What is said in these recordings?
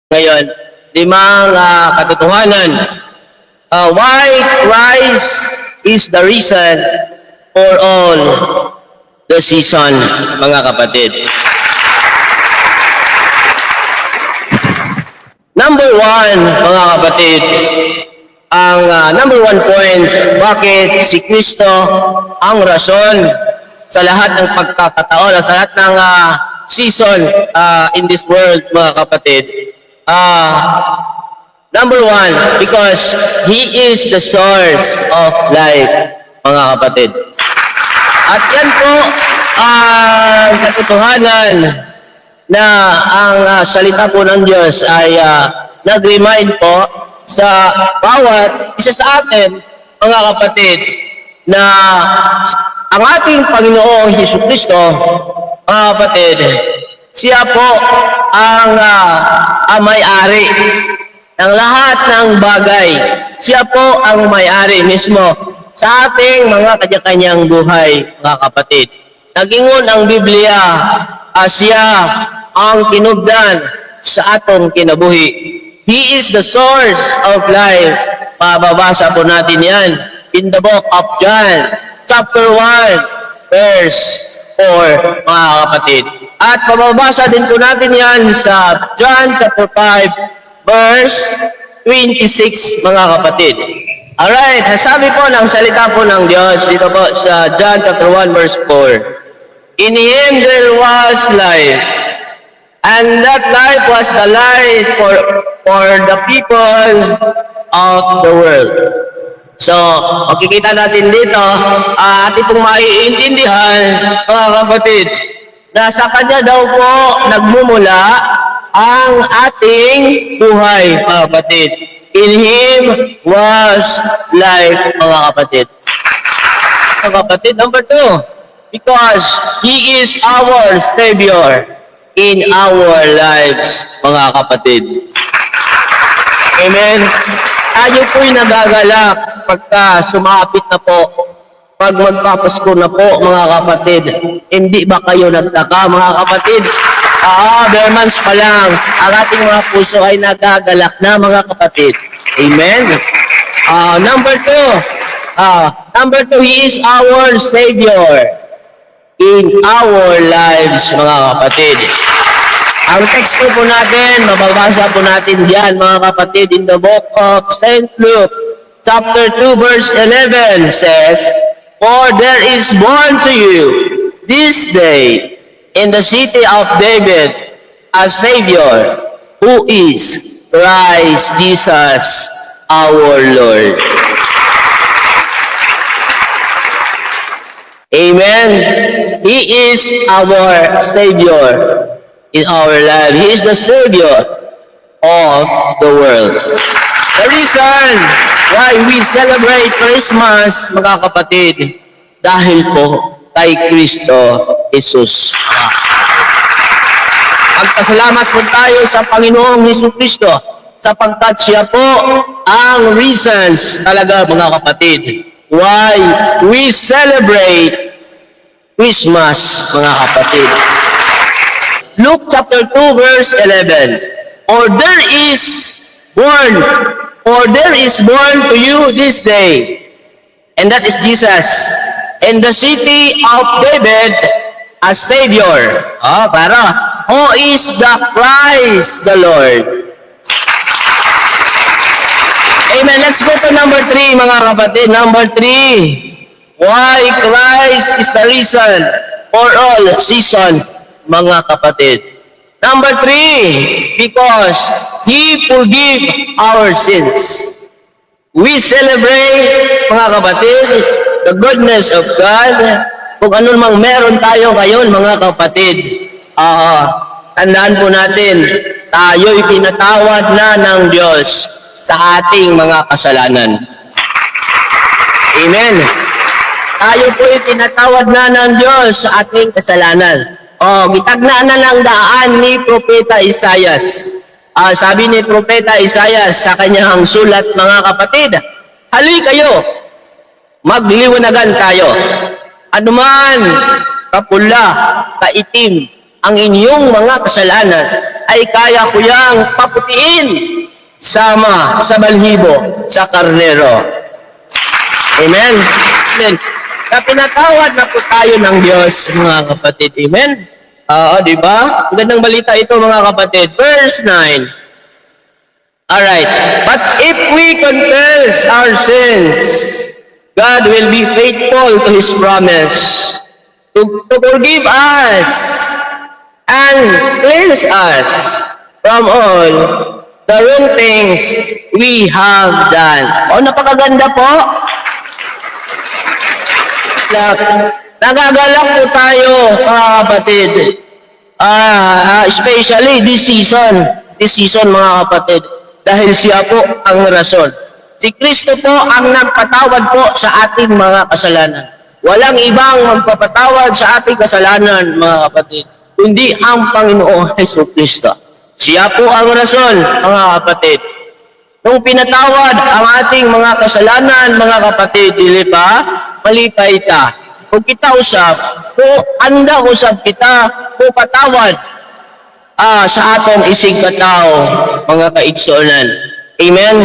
Ngayon, limang katotohanan. Why Christ is the reason for all the season, mga kapatid. Number one, mga kapatid, ang number one point, bakit si Kristo ang rason sa lahat ng pagkakataon, sa lahat ng season in this world, mga kapatid. Number one, because He is the source of life, mga kapatid. At yan po ang katotohanan na ang salita po ng Diyos ay nag-remind po sa bawat isa sa atin, mga kapatid, na ang ating Panginoong Hesukristo, mga kapatid, siya po ang may-ari ng lahat ng bagay. Siya po ang may-ari mismo sa ating mga kanya-kanyang buhay, mga kapatid. Nagingon ang Biblia, siya ang kinugdan sa atong kinabuhi. He is the source of life. Mababasa po natin yan in the book of John, chapter 1, verse 4, mga kapatid. At mababasa din po natin yan sa John chapter 5, verse 26, mga kapatid. Alright, sabi po ng salita po ng Diyos dito po sa John chapter 1, verse 4. In Him there was life, and that life was the light for the people of the world. So, makikita natin dito, ating pong maiintindihan, mga kapatid, na sa Kanya daw po nagmumula ang ating buhay, mga kapatid. In Him was life, mga kapatid. Mga kapatid, number two, because He is our Savior in our lives, mga kapatid. Amen? Tayo po'y nagagalak pagka sumapit na po, pag magpapasko na po, mga kapatid. Hindi ba kayo nagtaka, mga kapatid? Bare months pa lang, ang ating mga puso ay nagagalak na, mga kapatid. Amen? Number two, He is our Savior in our lives, mga kapatid. Ang text po natin, mababasa po natin diyan, mga kapatid, in the book of St. Luke, chapter 2, verse 11 says, For there is born to you this day in the city of David a Savior, who is Christ Jesus our Lord. Amen. He is our Savior in our life. He is the Savior of the world. The reason why we celebrate Christmas, mga kapatid, dahil po kay Kristo Jesus. Magpasalamat po tayo sa Panginoong Hesukristo sapagkat siya po ang reasons talaga, mga kapatid, why we celebrate Christmas, mga kapatid. Luke chapter 2, verse 11. For there is born to you this day, and that is Jesus, in the city of David, a Savior. Who is the Christ the Lord. Amen. Let's go to number 3, mga kapatid. Number 3. Why Christ is the reason for all season, mga kapatid. Number 3, because He forgive our sins. We celebrate, mga kapatid, the goodness of God. Kung ano mang meron tayo ngayon, mga kapatid, tandaan po natin, tayo'y pinatawad na ng Diyos sa ating mga kasalanan. Amen. Tayo po'y pinatawad na ng Diyos sa ating kasalanan. Gitagnaan na lang daan ni Propeta Isaias. Sabi ni Propeta Isaias sa kanyang sulat, mga kapatid, hali kayo, magliwanagan tayo. Anuman kapula, kaitim, ang inyong mga kasalanan, ay kaya ko yang paputiin sama sa balhibo sa karnero. Amen? Amen. Na pinatawad na po tayo ng Diyos, mga kapatid. Amen? Oo, di ba? Magandang balita ito, mga kapatid. Verse 9. Alright. But if we confess our sins, God will be faithful to His promise to forgive us and cleanse us from all the wrong things we have done. O, napakaganda po. Nagagalak po tayo, mga kapatid. Especially this season, mga kapatid. Dahil siya po ang rason. Si Kristo po ang nagpatawad po sa ating mga kasalanan. Walang ibang magpapatawad sa ating kasalanan, mga kapatid, kundi ang Panginoong Hesus Kristo. Siya po ang rason, mga kapatid. Nung pinatawad ang ating mga kasalanan, mga kapatid, dili ba? Malipay ta. Kung kita usap, kung anda usap kita, kung patawad sa atong isig katao, mga kaigsunan. Amen?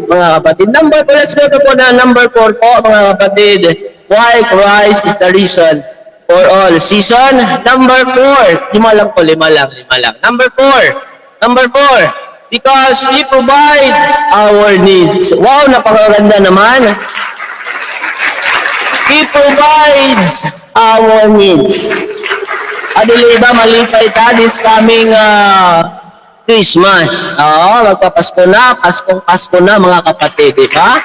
Mga kapatid. Let's go po na number 4 po, mga kapatid. Why Christ is the reason for all season. Number 4. Lima lang. Number 4. Because He provides our needs. Wow, napakaganda naman. He provides our needs. Adili ba malipay ta this coming Christmas? Magpapasko na, Pasko na, mga kapatid, di ba?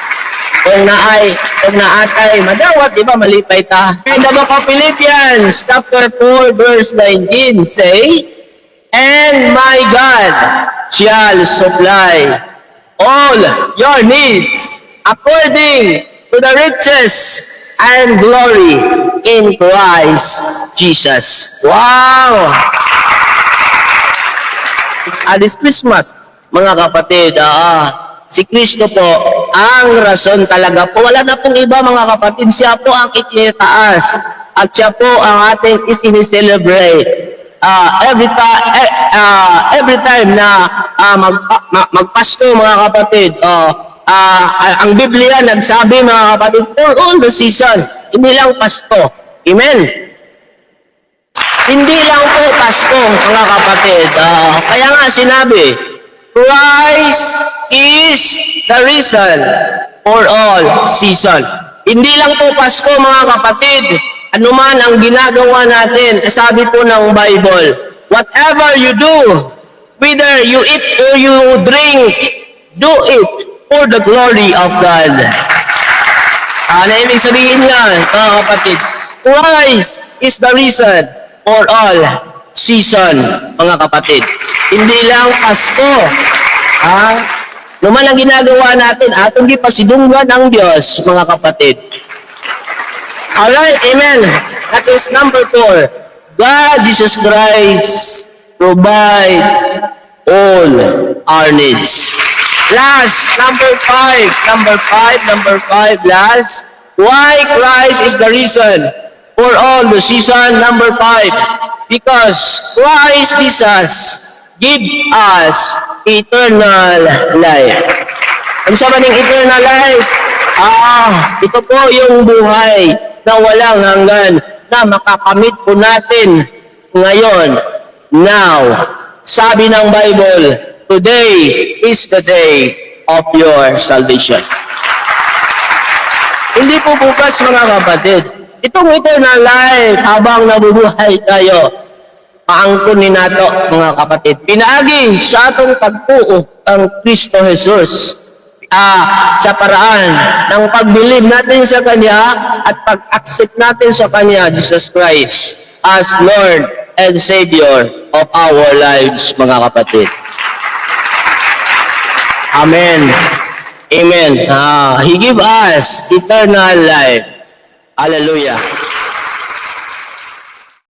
Kung naatay, madawat, di ba, malipay ta. In the book of Philippians, chapter 4, verse 19 says, and my God shall supply all your needs according to the riches and glory in Christ Jesus. Wow! This Christmas, mga kapatid, si Kristo po ang rason talaga po. Wala na pong iba, mga kapatid. Siya po ang ititaas at siya po ang ating isini-celebrate. Every time na magpasko, mga kapatid, ang Biblia nagsabi, mga kapatid, for all the season, hindi lang Pasko. Amen? Hindi lang po Pasko, mga kapatid. Kaya nga sinabi, Christ is the reason for all season. Hindi lang po Pasko, mga kapatid. Ano man ang ginagawa natin, sabi po ng Bible, whatever you do, whether you eat or you drink, do it for the glory of God. Ano ibig sabihin nga, mga kapatid? Christ is the reason for all season, mga kapatid. Hindi lang Pasko. Ano man ang ginagawa natin, atong gipasidunggan ang Diyos, mga kapatid. Alright, amen. That is number 4. God, Jesus Christ, provide all our needs. Last, number 5, last. Why Christ is the reason for all the season. Number 5, because Christ Jesus give us eternal life. Ano sa maning eternal life? Ito po yung buhay na walang hanggan na makakamit po natin ngayon, now. Sabi ng Bible, today is the day of your salvation. Hindi po bukas, mga kapatid. Itong eternal life, habang nabubuhay tayo, paangkunin nato, mga kapatid. Pinaagi sa atong pagtuo ang Kristo Jesus sa paraan ng pagbilib natin sa Kanya at pag-accept natin sa Kanya, Jesus Christ, as Lord and Savior of our lives, mga kapatid. Amen. Amen. He give us eternal life. Hallelujah.